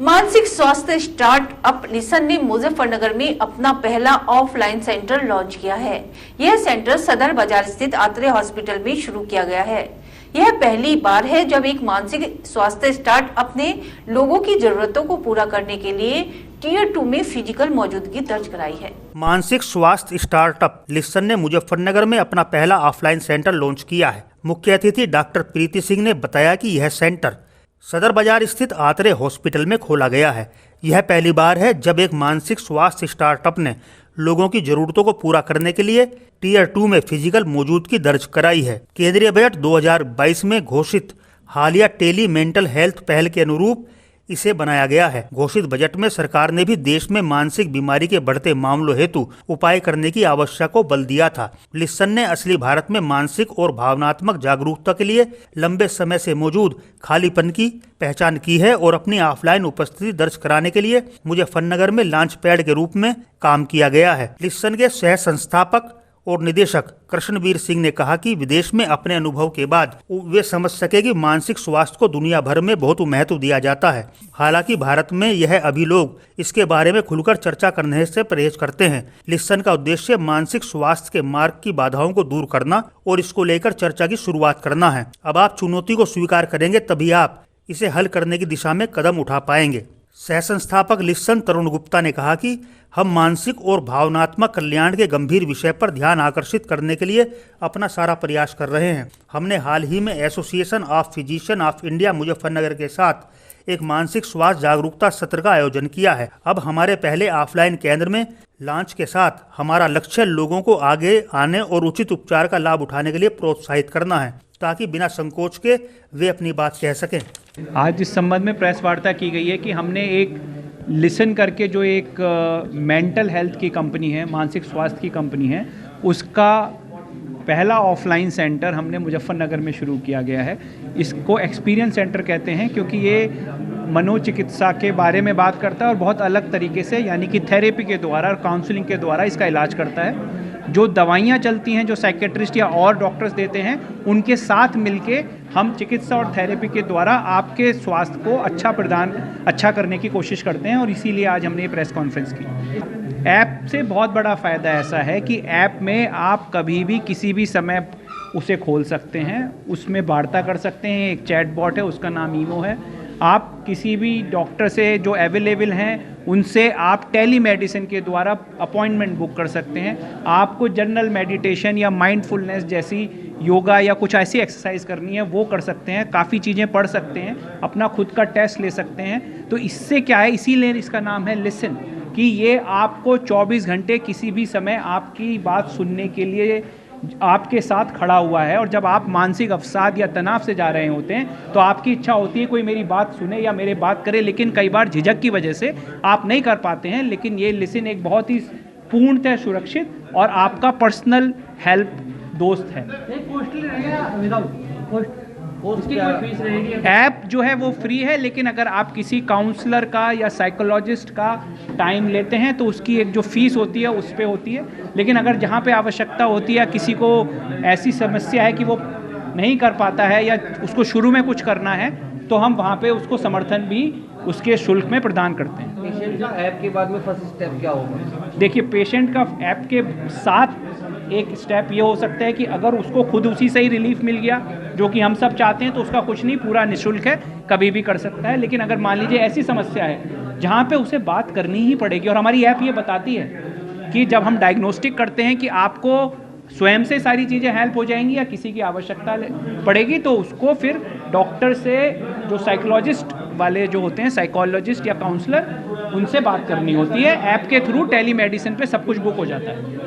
मानसिक स्वास्थ्य startup listen ने मुजफ्फरनगर में अपना पहला ऑफलाइन सेंटर लॉन्च किया है। यह सेंटर सदर बाजार स्थित आत्रे हॉस्पिटल में शुरू किया गया है। यह पहली बार है जब एक मानसिक स्वास्थ्य स्टार्टअप ने लोगों की जरूरतों को पूरा करने के लिए टियर 2 में फिजिकल मौजूदगी दर्ज कराई है। मानसिक स्वास्थ्य स्टार्टअप लिसन ने मुजफ्फरनगर में अपना पहला ऑफलाइन सेंटर लॉन्च किया है। मुख्य अतिथि डॉक्टर प्रीति सिंह ने बताया कि यह सेंटर सदर बाजार स्थित आत्रे हॉस्पिटल में खोला गया है। यह पहली बार है जब एक मानसिक स्वास्थ्य स्टार्टअप ने लोगों की जरूरतों को पूरा करने के लिए टियर 2 में फिजिकल मौजूदगी दर्ज कराई है। केंद्रीय बजट 2022 में घोषित हालिया टेली मेंटल हेल्थ पहल के अनुरूप इसे बनाया गया है। घोषित बजट में सरकार ने भी देश में मानसिक बीमारी के बढ़ते मामलों हेतु उपाय करने की आवश्यकता को बल दिया था। लिसन ने असली भारत में मानसिक और भावनात्मक जागरूकता के लिए लंबे समय से मौजूद खालीपन की पहचान की है और अपनी ऑफलाइन उपस्थिति दर्ज कराने के लिए मुजफ्फरनगर में लॉन्च पैड के रूप में काम किया गया है। लिसन के सह संस्थापक और निदेशक कृष्णवीर सिंह ने कहा कि विदेश में अपने अनुभव के बाद वे समझ सके कि मानसिक स्वास्थ्य को दुनिया भर में बहुत महत्व दिया जाता है। हालांकि भारत में यह अभी लोग इसके बारे में खुलकर चर्चा करने से परहेज करते हैं। लिसन का उद्देश्य मानसिक स्वास्थ्य के मार्ग की बाधाओं को दूर करना और इसको लेकर चर्चा की शुरुआत करना है। अब आप चुनौती को स्वीकार करेंगे तभी आप इसे हल करने की दिशा में कदम उठा पाएंगे। सह संस्थापक लिसन तरुण गुप्ता ने कहा कि हम मानसिक और भावनात्मक कल्याण के गंभीर विषय पर ध्यान आकर्षित करने के लिए अपना सारा प्रयास कर रहे हैं। हमने हाल ही में association of physician of India Muzaffarnagar के साथ एक मानसिक स्वास्थ्य जागरूकता सत्र का आयोजन किया है। अब हमारे पहले ऑफलाइन केंद्र में लॉन्च के साथ हमारा लक्ष्य लोगों को आगे आने और उचित उपचार का लाभ उठाने के लिए प्रोत्साहित करना है ताकि बिना संकोच के वे अपनी बात कह सकें। आज इस संबंध में प्रेस वार्ता की गई है कि हमने एक लिसन करके जो एक मेंटल हेल्थ की कंपनी है, मानसिक स्वास्थ्य की कंपनी है, उसका पहला ऑफलाइन सेंटर हमने मुजफ्फरनगर में शुरू किया गया है। इसको एक्सपीरियंस सेंटर कहते हैं क्योंकि ये मनोचिकित्सा के बारे में बात करता है और बहुत अलग तरीके से, यानी कि थेरेपी के द्वारा और काउंसलिंग के द्वारा इसका इलाज करता है। जो दवाइयाँ चलती हैं, जो साइकेट्रिस्ट या और डॉक्टर्स देते हैं, उनके साथ मिलके हम चिकित्सा और थेरेपी के द्वारा आपके स्वास्थ्य को अच्छा करने की कोशिश करते हैं और इसीलिए आज हमने ये प्रेस कॉन्फ्रेंस की। ऐप से बहुत बड़ा फ़ायदा ऐसा है कि ऐप में आप कभी भी किसी भी समय उसे खोल सकते हैं, उसमें वार्ता कर सकते हैं। एक चैट बॉट है, उसका नाम ईमो है। आप किसी भी डॉक्टर से जो अवेलेबल हैं उनसे आप टेली मेडिसिन के द्वारा अपॉइंटमेंट बुक कर सकते हैं। आपको जनरल मेडिटेशन या माइंडफुलनेस जैसी योगा या कुछ ऐसी एक्सरसाइज करनी है वो कर सकते हैं। काफ़ी चीज़ें पढ़ सकते हैं, अपना खुद का टेस्ट ले सकते हैं। तो इससे क्या है, इसीलिए इसका नाम है लिसन, कि ये आपको 24 घंटे किसी भी समय आपकी बात सुनने के लिए आपके साथ खड़ा हुआ है। और जब आप मानसिक अवसाद या तनाव से जा रहे होते हैं तो आपकी इच्छा होती है कोई मेरी बात सुने या मेरे बात करे, लेकिन कई बार झिझक की वजह से आप नहीं कर पाते हैं। लेकिन ये लिसन एक बहुत ही पूर्णतः सुरक्षित और आपका पर्सनल हेल्प दोस्त है। ऐप जो है वो फ्री है, लेकिन अगर आप किसी काउंसलर का या साइकोलॉजिस्ट का टाइम लेते हैं तो उसकी एक जो फीस होती है उस पे होती है। लेकिन अगर जहाँ पे आवश्यकता होती है, किसी को ऐसी समस्या है कि वो नहीं कर पाता है या उसको शुरू में कुछ करना है, तो हम वहाँ पे उसको समर्थन भी उसके शुल्क में प्रदान करते हैं। पेशेंट का ऐप के बाद में फर्स्ट स्टेप क्या होगा? देखिए, पेशेंट का ऐप के साथ एक स्टेप ये हो सकता है कि अगर उसको खुद उसी से ही रिलीफ मिल गया, जो कि हम सब चाहते हैं, तो उसका कुछ नहीं, पूरा निःशुल्क है, कभी भी कर सकता है। लेकिन अगर मान लीजिए ऐसी समस्या है जहाँ पे उसे बात करनी ही पड़ेगी, और हमारी ऐप ये बताती है कि जब हम डायग्नोस्टिक करते हैं कि आपको स्वयं से सारी चीज़ें हेल्प हो जाएंगी या किसी की आवश्यकता पड़ेगी, तो उसको फिर डॉक्टर से, जो साइकोलॉजिस्ट वाले जो होते हैं, साइकोलॉजिस्ट या काउंसलर, उनसे बात करनी होती है। ऐप के थ्रू टेली मेडिसिन पे सब कुछ बुक हो जाता है।